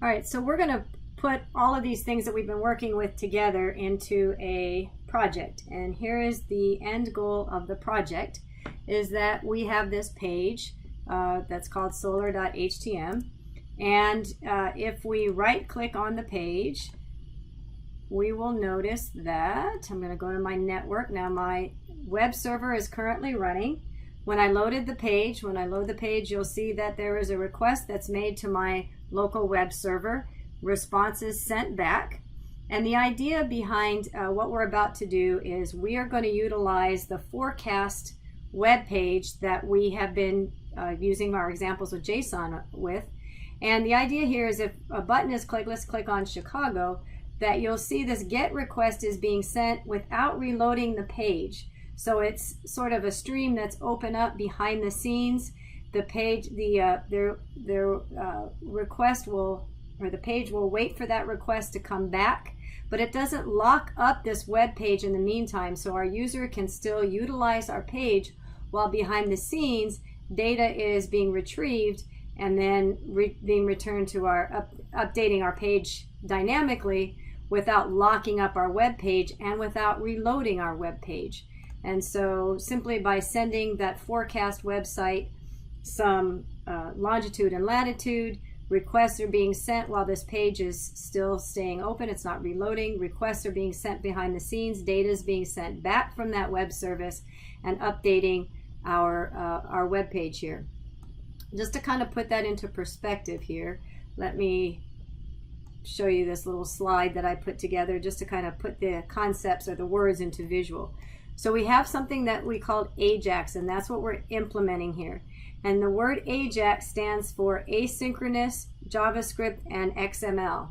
All right, so we're going to put all of these things that we've been working with together into a project. And here is the end goal of the project, is that we have this page that's called solar.htm. And if we right click on the page, we will notice that I'm going to go to my network. Now my web server is currently running. When I load the page, you'll see that there is a request that's made to my local web server. Response is sent back. And the idea behind what we're about to do is we are going to utilize the forecast web page that we have been using our examples of Json with. And the idea here is if a button is clicked, let's click on Chicago, that you'll see this GET request is being sent without reloading the page. So it's sort of a stream that's open up behind the scenes. The page, their request will, or the page will wait for that request to come back, but it doesn't lock up this web page in the meantime. So our user can still utilize our page while behind the scenes data is being retrieved and then being returned to our updating our page dynamically without locking up our web page and without reloading our web page. And so simply by sending that forecast website some longitude and latitude, requests are being sent while this page is still staying open, it's not reloading. Requests are being sent behind the scenes, data is being sent back from that web service and updating our web page here. Just to kind of put that into perspective here, let me show you this little slide that I put together just to kind of put the concepts or the words into visual. So we have something that we called Ajax, and that's what we're implementing here. And the word Ajax stands for asynchronous, JavaScript, and XML.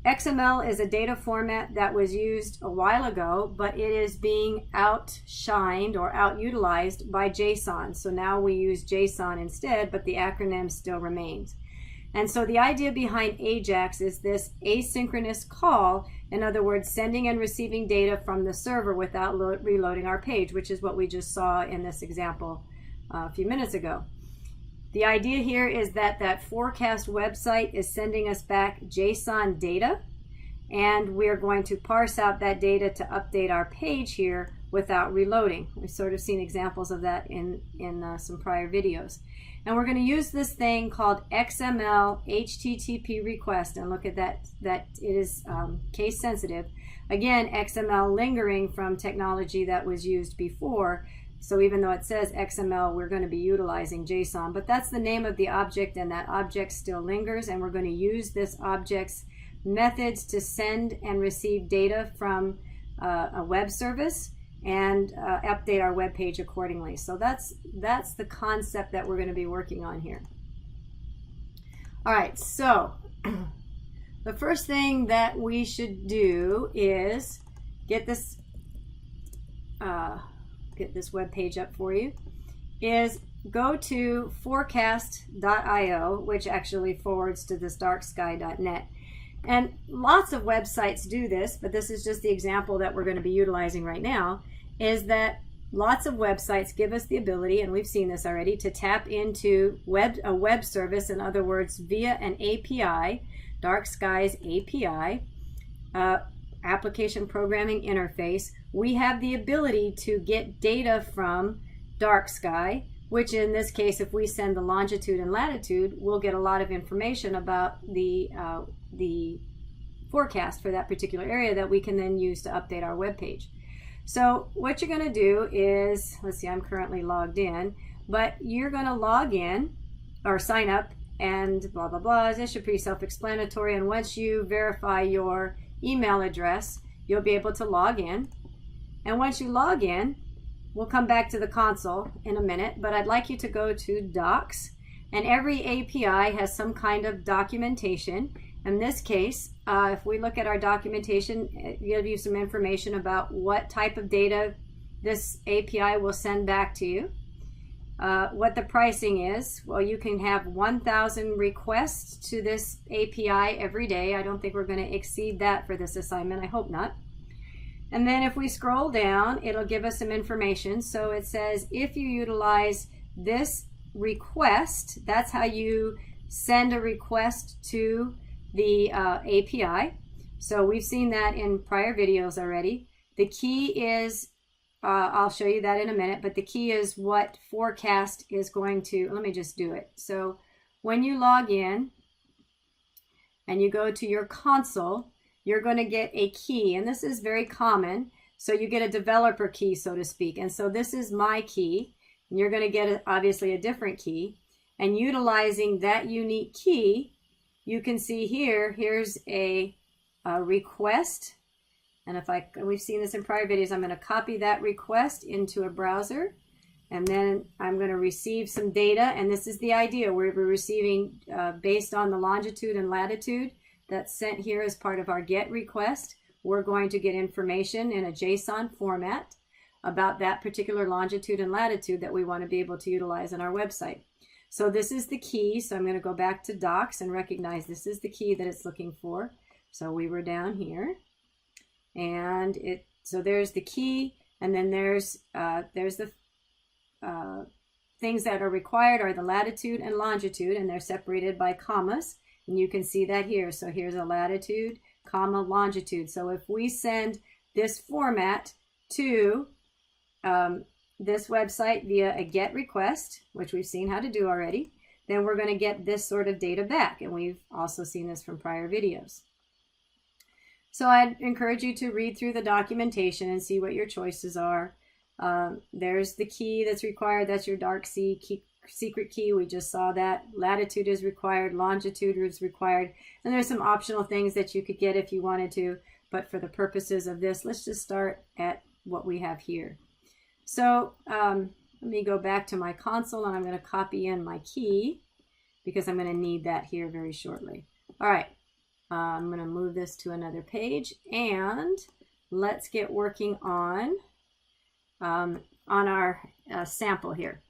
XML is a data format that was used a while ago, but it is being outshined or oututilized by Json. So now we use Json instead, but the acronym still remains. And so the idea behind Ajax is this asynchronous call, in other words, sending and receiving data from the server without reloading our page, which is what we just saw in this example a few minutes ago. The idea here is that that forecast website is sending us back JSON data, and we're going to parse out that data to update our page here without reloading. We've sort of seen examples of that in some prior videos. And we're going to use this thing called XML Http Request, and look at that, it is case sensitive. Again, XML lingering from technology that was used before. So even though it says XML, we're going to be utilizing JSON, but that's the name of the object, and that object still lingers, and we're going to use this object's methods to send and receive data from a web service and update our web page accordingly. So that's the concept that we're going to be working on here. All right, so the first thing that we should do is get this web page up for you, is go to forecast.io, which actually forwards to this darksky.net. And lots of websites do this, but this is just the example that we're going to be utilizing right now, is that lots of websites give us the ability, and we've seen this already, to tap into a web service, in other words, via an API, Dark Sky's API, application programming interface. We have the ability to get data from Dark Sky, which in this case, if we send the longitude and latitude, we'll get a lot of information about the forecast for that particular area that we can then use to update our web page. So what you're going to do is, let's see, I'm currently logged in, but you're going to log in or sign up and blah, blah, blah. This should be pretty self-explanatory. And once you verify your email address, you'll be able to log in. And once you log in, we'll come back to the console in a minute, but I'd like you to go to Docs, and every API has some kind of documentation. In this case, if we look at our documentation, it gives you some information about what type of data this API will send back to you. What the pricing is, well, you can have 1,000 requests to this API every day. I don't think we're going to exceed that for this assignment. I hope not. And then if we scroll down, it'll give us some information. So it says if you utilize this request, that's how you send a request to the API. So we've seen that in prior videos already. The key is, I'll show you that in a minute, but the key is what forecast is going to, let me just do it. So when you log in and you go to your console, you're going to get a key, and this is very common. So you get a developer key, so to speak. And so this is my key, and you're going to get obviously a different key. And utilizing that unique key, you can see here, here's a request. And we've seen this in prior videos, I'm going to copy that request into a browser, and then I'm going to receive some data. And this is the idea. We're receiving based on the longitude and latitude that's sent here as part of our GET request. We're going to get information in a JSON format about that particular longitude and latitude that we want to be able to utilize on our website. So this is the key. So I'm going to go back to docs and recognize this is the key that it's looking for. So we were down here, and so there's the key, and then there's the things that are required are the latitude and longitude, and they're separated by commas, and you can see that here. So here's a latitude, comma, longitude. So if we send this format to this website via a GET request, which we've seen how to do already, then we're going to get this sort of data back, and we've also seen this from prior videos. So I'd encourage you to read through the documentation and see what your choices are. There's the key that's required. That's your dark secret key. We just saw that. Latitude is required. Longitude is required. And there's some optional things that you could get if you wanted to. But for the purposes of this, let's just start at what we have here. So let me go back to my console, and I'm going to copy in my key because I'm going to need that here very shortly. All right. I'm going to move this to another page, and let's get working on our sample here.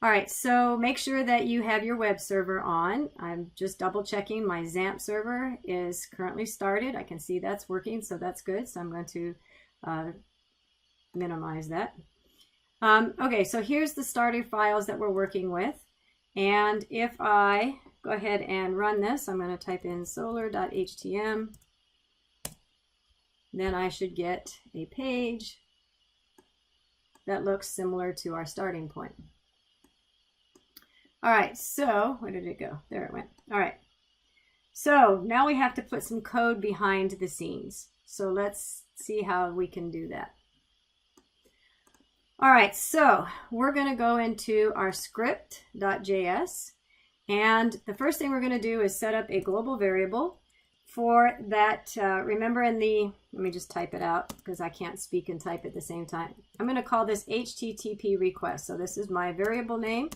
All right, so make sure that you have your web server on. I'm just double checking my XAMPP server is currently started. I can see that's working, so that's good. So I'm going to minimize that. Okay, so here's the starter files that we're working with. And if I go ahead and run this, I'm going to type in solar.htm. Then I should get a page that looks similar to our starting point. All right, so where did it go? There it went. All right, so now we have to put some code behind the scenes. So let's see how we can do that. All right, so we're going to go into our script.js, and the first thing we're going to do is set up a global variable for that. Remember let me just type it out because I can't speak and type at the same time. I'm going to call this HTTP request. So this is my variable name,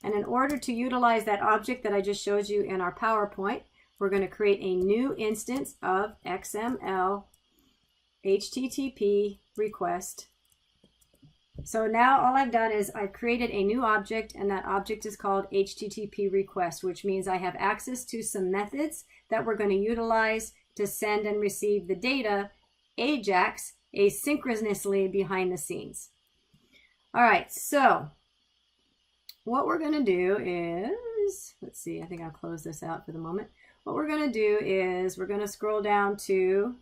and in order to utilize that object that I just showed you in our PowerPoint, we're going to create a new instance of XML Http request. So now all I've done is I've created a new object, and that object is called HTTP request, which means I have access to some methods that we're going to utilize to send and receive the data Ajax asynchronously behind the scenes. All right, so what we're going to do is, let's see, I think I'll close this out for the moment. What we're going to do is we're going to scroll down to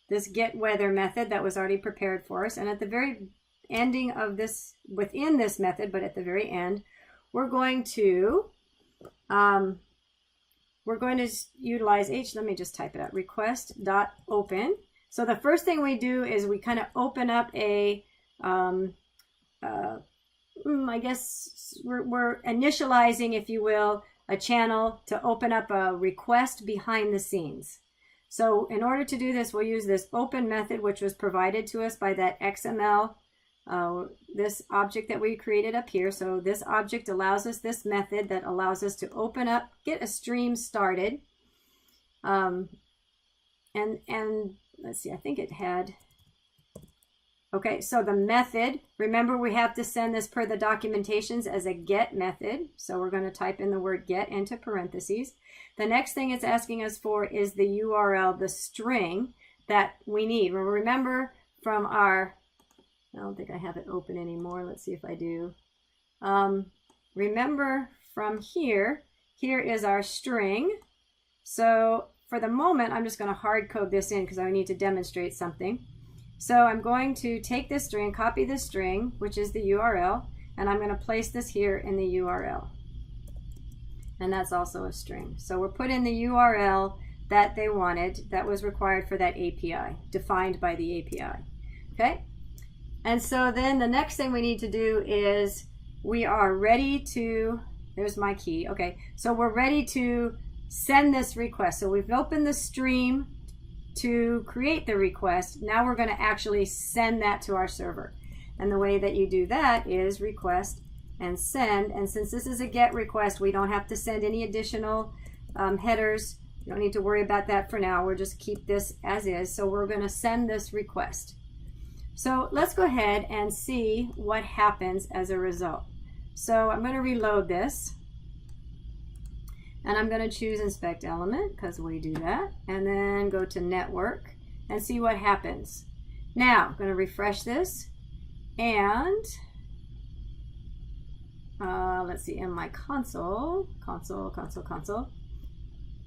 this get weather method that was already prepared for us, and at the very ending of this, within this method, but at the very end, we're going to utilize let me just type it out, request.open. So the first thing we do is we kind of open up a I guess we're initializing, if you will, a channel to open up a request behind the scenes. So in order to do this, we'll use this open method, which was provided to us by that XML, this object that we created up here. So this object allows us this method that allows us to open up, get a stream started. And let's see, I think it had, okay, so the method, remember we have to send this per the documentations as a get method. So we're going to type in the word get into parentheses. The next thing it's asking us for is the URL, the string that we need. Remember from our, I don't think I have it open anymore. Let's see if I do. Remember from here, here is our string. So for the moment, I'm just going to hard code this in because I need to demonstrate something. So I'm going to take this string, copy this string, which is the URL, and I'm going to place this here in the URL. And that's also a string. So we're putting in the URL that they wanted, that was required for that API, defined by the API. Okay? And so then the next thing we need to do is we are ready to, there's my key. Okay, so we're ready to send this request. So we've opened the stream to create the request. Now we're going to actually send that to our server. And the way that you do that is request and send. And since this is a GET request, we don't have to send any additional headers. You don't need to worry about that for now. We'll just keep this as is. So we're going to send this request. So let's go ahead and see what happens as a result. So I'm going to reload this. And I'm going to choose inspect element because we do that, and then go to network and see what happens. Now I'm going to refresh this, and let's see, in my console.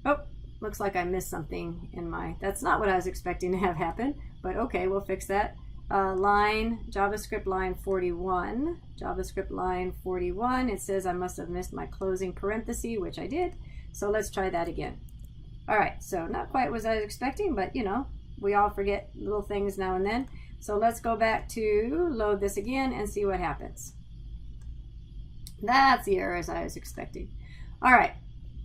Oh, looks like I missed something in my, that's not what I was expecting to have happen, but okay, we'll fix that. JavaScript line 41, JavaScript line 41, it says I must have missed my closing parenthesis, which I did. So let's try that again. All right, so not quite what I was expecting, but you know, we all forget little things now and then. So let's go back to load this again and see what happens. That's the error as I was expecting. All right,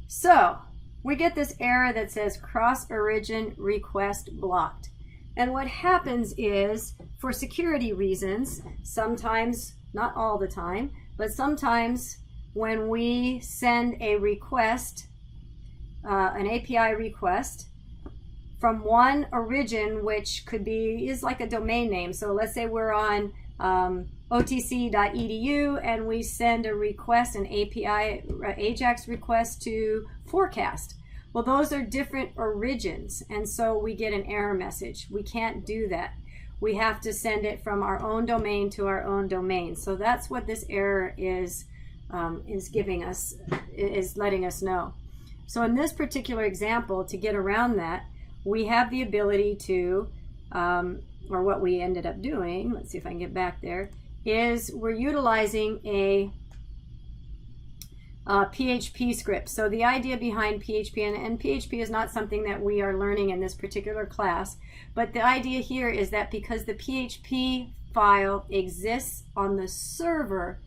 so we get this error that says cross origin request blocked. And what happens is, for security reasons, sometimes, not all the time, but sometimes when we send a request, an API request, from one origin, which could be, is like a domain name. So let's say we're on otc.edu and we send a request, an API, Ajax request to forecast. Well, those are different origins, and so we get an error message. We can't do that. We have to send it from our own domain to our own domain. So that's what this error is giving us, is letting us know. So in this particular example, to get around that, we have the ability to, or what we ended up doing, let's see if I can get back there, is we're utilizing a PHP script. So the idea behind PHP, and PHP is not something that we are learning in this particular class, but the idea here is that because the PHP file exists on the server,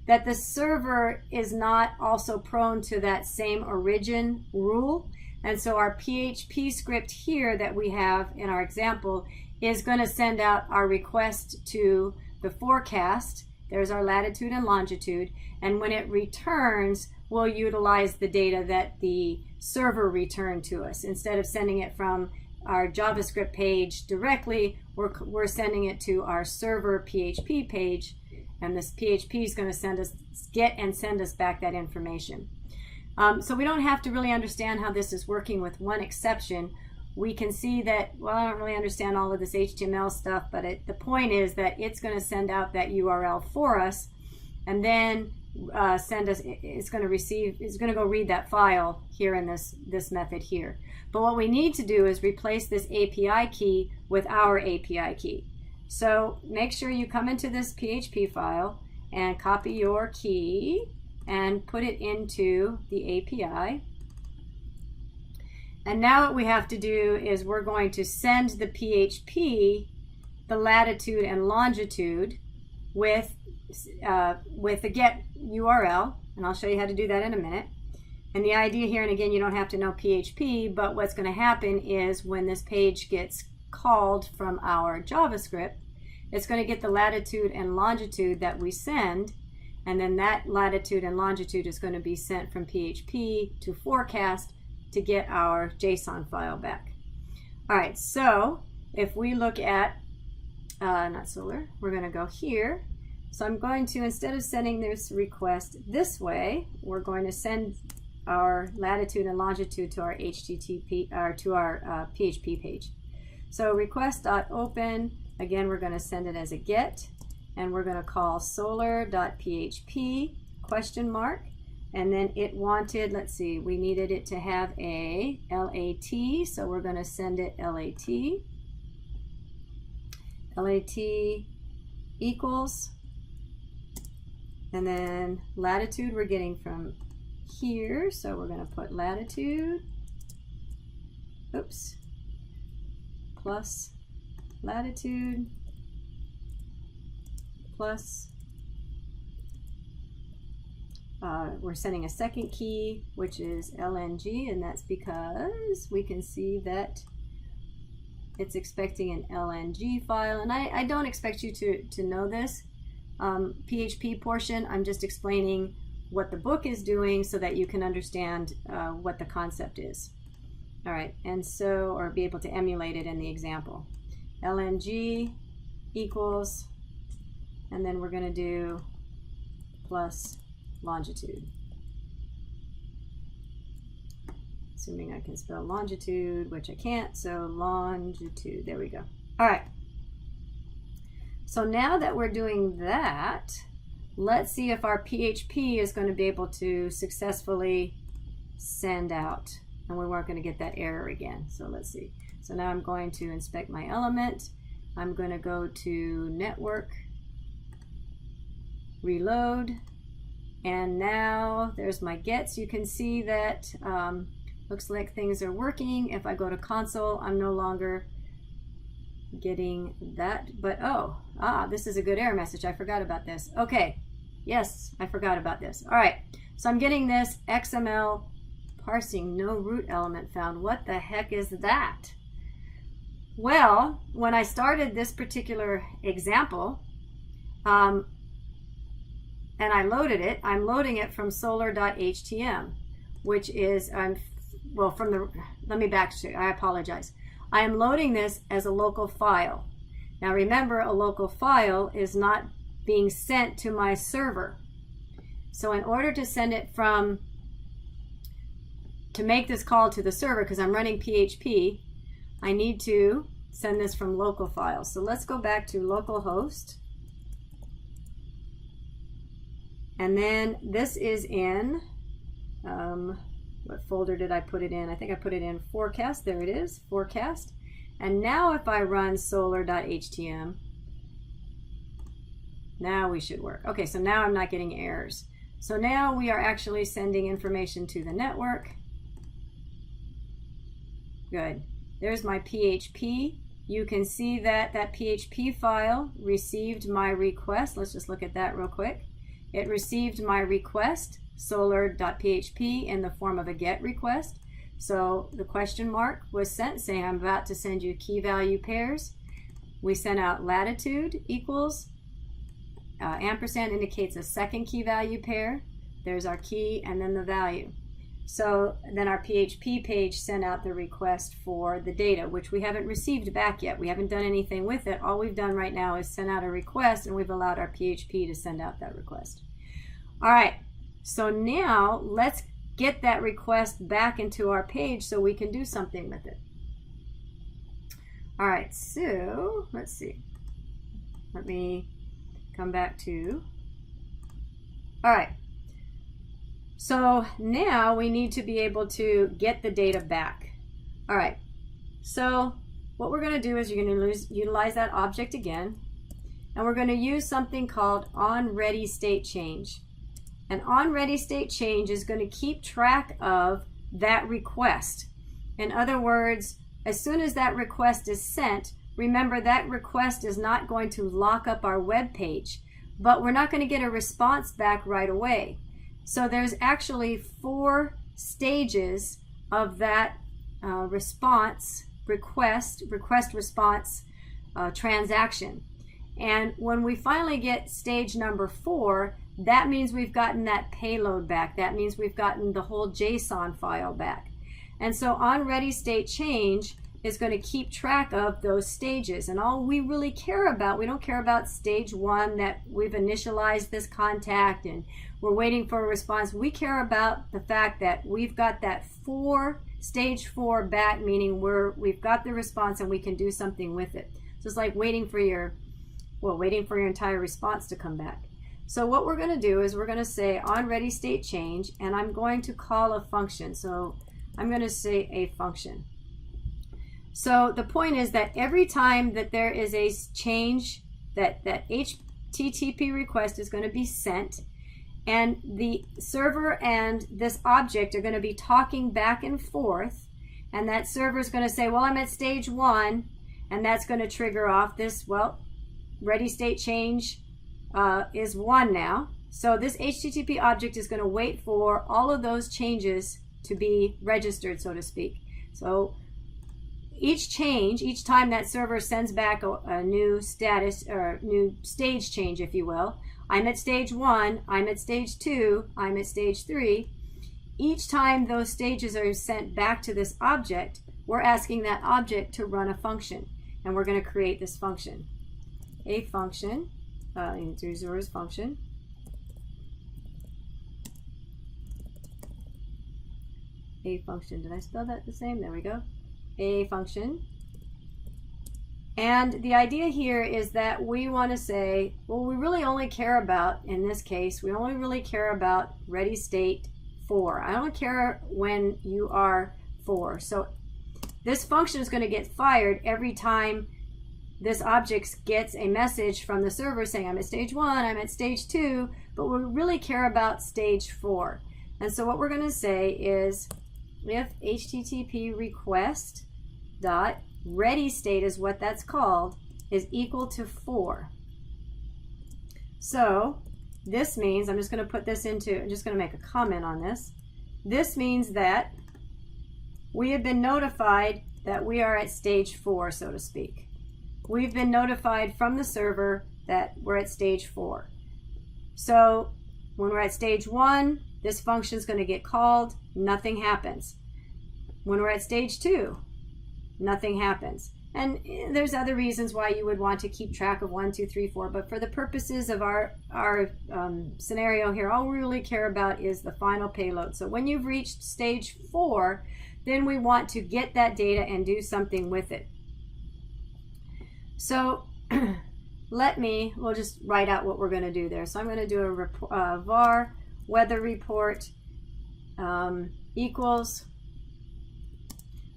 that the server is not also prone to that same origin rule. And so our PHP script here that we have in our example is going to send out our request to the forecast. There's our latitude and longitude, and when it returns, we'll utilize the data that the server returned to us. Instead of sending it from our JavaScript page directly, we're sending it to our server PHP page, and this PHP is going to send us, get and send us back that information. So we don't have to really understand how this is working, with one exception. We can see that, well, I don't really understand all of this HTML stuff, but the point is that it's going to send out that URL for us, and then send us, it's going to go read that file here in this method here. But what we need to do is replace this API key with our API key. So make sure you come into this PHP file and copy your key and put it into the API. And now what we have to do is we're going to send the PHP the latitude and longitude with the get URL, and I'll show you how to do that in a minute. And the idea here, and again, you don't have to know PHP, but what's going to happen is when this page gets called from our JavaScript, it's going to get the latitude and longitude that we send, and then that latitude and longitude is going to be sent from PHP to forecast to get our JSON file back. All right, so if we look at, not solar, we're going to go here. So I'm going to, instead of sending this request this way, we're going to send our latitude and longitude to our HTTP, or to our PHP page. So request.open, again, we're going to send it as a get, and we're going to call solar.php question mark, And then it wanted, let's see, we needed it to have a LAT, so we're going to send it LAT. LAT equals, and then latitude we're getting from here, so we're going to put latitude, oops, plus latitude plus, we're sending a second key, which is LNG, and that's because we can see that it's expecting an LNG file. And I don't expect you to know this PHP portion. I'm just explaining what the book is doing so that you can understand what the concept is. All right, and so, or be able to emulate it in the example. LNG equals, and then we're going to do plus longitude. Assuming I can spell longitude, which I can't, so longitude, there we go. All right. So now that we're doing that, let's see if our PHP is going to be able to successfully send out, and we weren't going to get that error again. So let's see. So now I'm going to inspect my element. I'm going to go to network, reload, and now there's my gets. You can see that looks like things are working. If I go to console, I'm no longer getting that, but this is a good error message. I forgot about this. Okay, yes, I forgot about this. All right, so I'm getting this XML parsing, no root element found. What the heck is that? Well, when I started this particular example, and I loaded it, I'm loading it from solar.htm, which is, well, from the, let me back to, I apologize. I am loading this as a local file. Now remember, a local file is not being sent to my server. So in order to send it from, to make this call to the server, because I'm running PHP, I need to send this from local files. So let's go back to localhost. And then this is in, what folder did I put it in? I think I put it in forecast. There it is, forecast. And now if I run solar.htm, now we should work. Okay, so now I'm not getting errors. So now we are actually sending information to the network. Good. There's my PHP. You can see that that PHP file received my request. Let's just look at that real quick. It received my request, solar.php, in the form of a GET request. So the question mark was sent saying I'm about to send you key value pairs. We sent out latitude equals, ampersand indicates a second key value pair. There's our key and then the value. So then our PHP page sent out the request for the data, which we haven't received back yet. We haven't done anything with it. All we've done right now is send out a request, and we've allowed our PHP to send out that request. All right, so now let's get that request back into our page so we can do something with it. All right, so let's see. Let me come back to, all right. So now we need to be able to get the data back. All right, so what we're going to do is you're going to utilize that object again, and we're going to use something called Onreadystatechange. And Onreadystatechange is going to keep track of that request. In other words, as soon as that request is sent, remember that request is not going to lock up our web page, but we're not going to get a response back right away. So there's actually 4 stages of that request response transaction. And when we finally get stage number 4, that means we've gotten that payload back. That means we've gotten the whole JSON file back. And so Onreadystatechange is going to keep track of those stages. And all we really care about, we don't care about stage 1 that we've initialized this contact and we're waiting for a response. We care about the fact that we've got that stage 4 back, meaning we've got the response and we can do something with it. So it's like waiting for your entire response to come back. So what we're going to do is we're going to say Onreadystatechange, and I'm going to call a function. So I'm going to say a function. So the point is that every time that there is a change, that HTTP request is going to be sent, and the server and this object are going to be talking back and forth, and that server is going to say, well, I'm at stage 1, and that's going to trigger off this, well, ready state change is 1 now. So this HTTP object is going to wait for all of those changes to be registered, so to speak. So each change, each time that server sends back a new status or new stage change, if you will, I'm at stage 1, I'm at stage 2, I'm at stage 3. Each time those stages are sent back to this object, we're asking that object to run a function, and we're going to create this function. A function, users function. A function, did I spell that the same? There we go. A function. And the idea here is that we want to say, well, we really only care about, in this case, we only really care about ready state 4. I don't care when you are 4. So this function is going to get fired every time this object gets a message from the server saying, I'm at stage 1, I'm at stage 2, but we really care about stage 4. And so what we're going to say is, if HTTP request dot ready state is what that's called, is equal to 4. So this means, I'm just going to put this into, I'm just going to make a comment on this. This means that we have been notified that we are at stage 4, so to speak. We've been notified from the server that we're at stage 4. So when we're at stage 1, this function is going to get called, nothing happens. When we're at stage 2, nothing happens. And there's other reasons why you would want to keep track of 1, 2, 3, 4, but for the purposes of our scenario here, all we really care about is the final payload. So when you've reached stage 4, then we want to get that data and do something with it. So we'll just write out what we're going to do there. So I'm going to do a var weather report equals,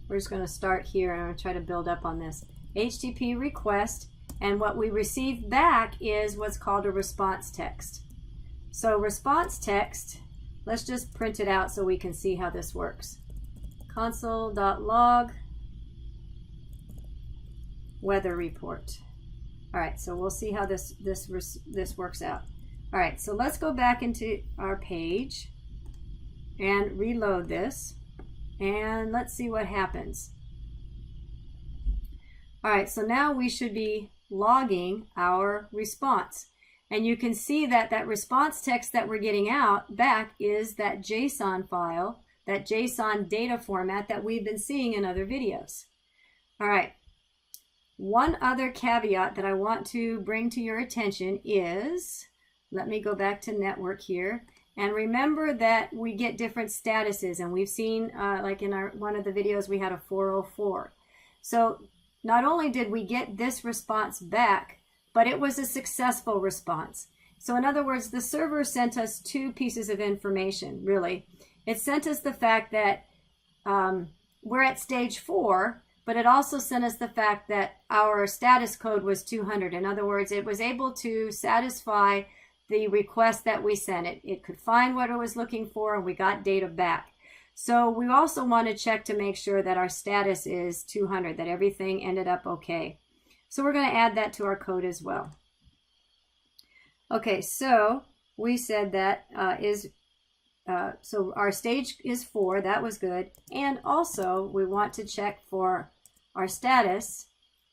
we're just going to start here and I'm going to try to build up on this. HTTP request, and what we receive back is what's called a response text. So response text, let's just print it out so we can see how this works. Console.log weather report. All right, so we'll see how this works out. All right, so let's go back into our page and reload this, and let's see what happens. All right, so now we should be logging our response, and you can see that that response text that we're getting out back is that JSON file, that JSON data format that we've been seeing in other videos. All right. One other caveat that I want to bring to your attention is, let me go back to network here, and remember that we get different statuses, and we've seen, like in one of the videos, we had a 404. So not only did we get this response back, but it was a successful response. So in other words, the server sent us 2 pieces of information, really. It sent us the fact that we're at stage 4, but it also sent us the fact that our status code was 200. In other words, it was able to satisfy the request that we sent it. It could find what it was looking for, and we got data back. So we also want to check to make sure that our status is 200, that everything ended up okay. So we're going to add that to our code as well. Okay, so we said that so our stage is 4, that was good. And also we want to check for our status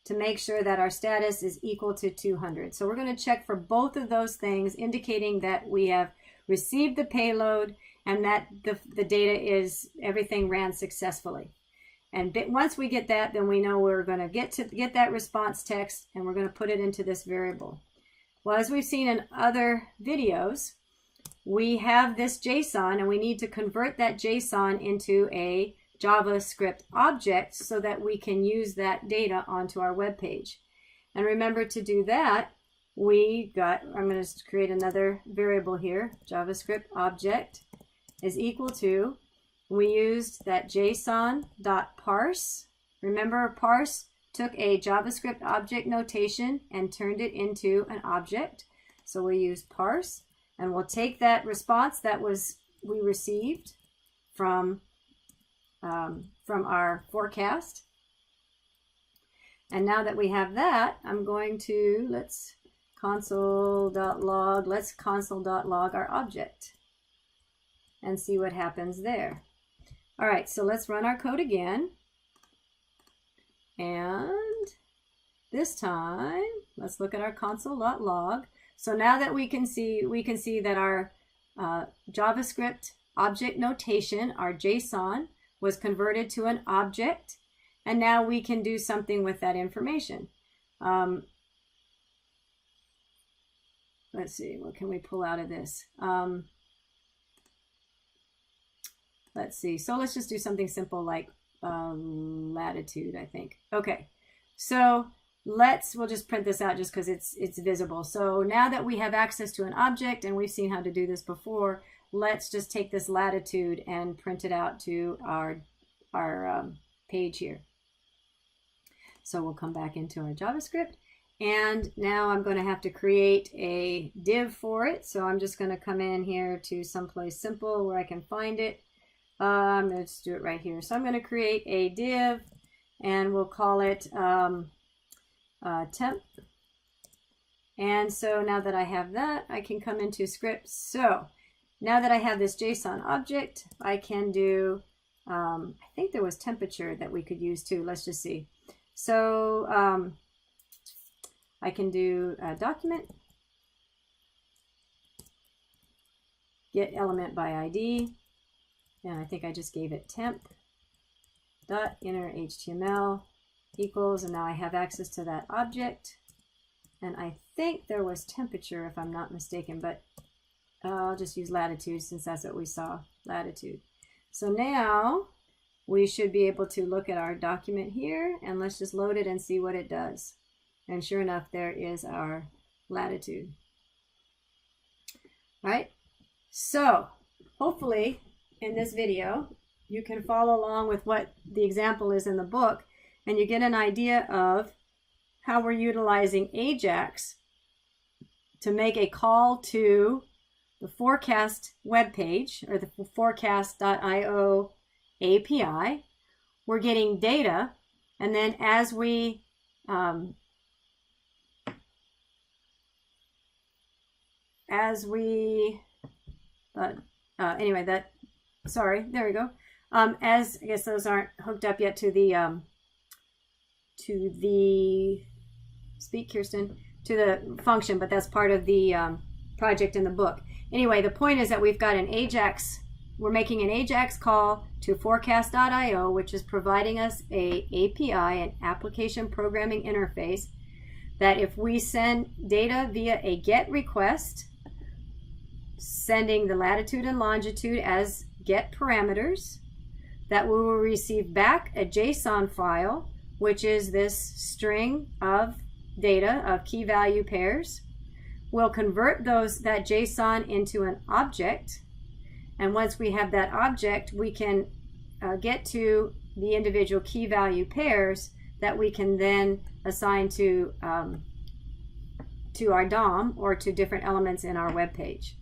to make sure that our status is equal to 200. So we're going to check for both of those things, indicating that we have received the payload and that the data is, everything ran successfully. And once we get that, then we know we're going to get that response text, and we're going to put it into this variable. Well, as we've seen in other videos, we have this JSON, and we need to convert that JSON into a JavaScript object so that we can use that data onto our web page. And remember, to do that, I'm going to create another variable here, JavaScript Object is equal to, we used that JSON.parse. Remember, parse took a JavaScript object notation and turned it into an object. So we used parse, and we'll take that response that we received from our forecast. And now that we have that, I'm going to, let's console.log our object and see what happens there. All right, so let's run our code again. And this time, let's look at our console.log. So now that we can see that our JavaScript object notation, our JSON, was converted to an object, and now we can do something with that information. Let's see, what can we pull out of this? Let's see, so let's just do something simple like latitude, I think. Okay, so we'll just print this out just because it's visible. So now that we have access to an object, and we've seen how to do this before, let's just take this latitude and print it out to our page here. So we'll come back into our JavaScript, and now I'm going to have to create a div for it. So I'm just going to come in here to someplace simple where I can find it. I'm going to just do it right here. So I'm going to create a div, and we'll call it temp. And so now that I have that, I can come into scripts. So now that I have this JSON object, I can do, I think there was temperature that we could use too. Let's just see. So I can do a document, get element by ID, and I think I just gave it temp dot inner HTML equals, and now I have access to that object. And I think there was temperature, if I'm not mistaken, but I'll just use latitude since that's what we saw, latitude. So now we should be able to look at our document here, and let's just load it and see what it does. And sure enough, there is our latitude. All right, so hopefully in this video, you can follow along with what the example is in the book, and you get an idea of how we're utilizing Ajax to make a call to the forecast web page, or the forecast.io API. We're getting data, and then as we anyway, that, sorry, there we go. As I guess those aren't hooked up yet to the speak, Kirsten, to the function, but that's part of the project in the book. Anyway, the point is that we've got an Ajax, we're making an Ajax call to forecast.io, which is providing us a API, an application programming interface, that if we send data via a GET request, sending the latitude and longitude as GET parameters, that we will receive back a JSON file, which is this string of data of key value pairs. We'll convert that JSON into an object, and once we have that object, we can get to the individual key value pairs that we can then assign to our DOM or to different elements in our web page.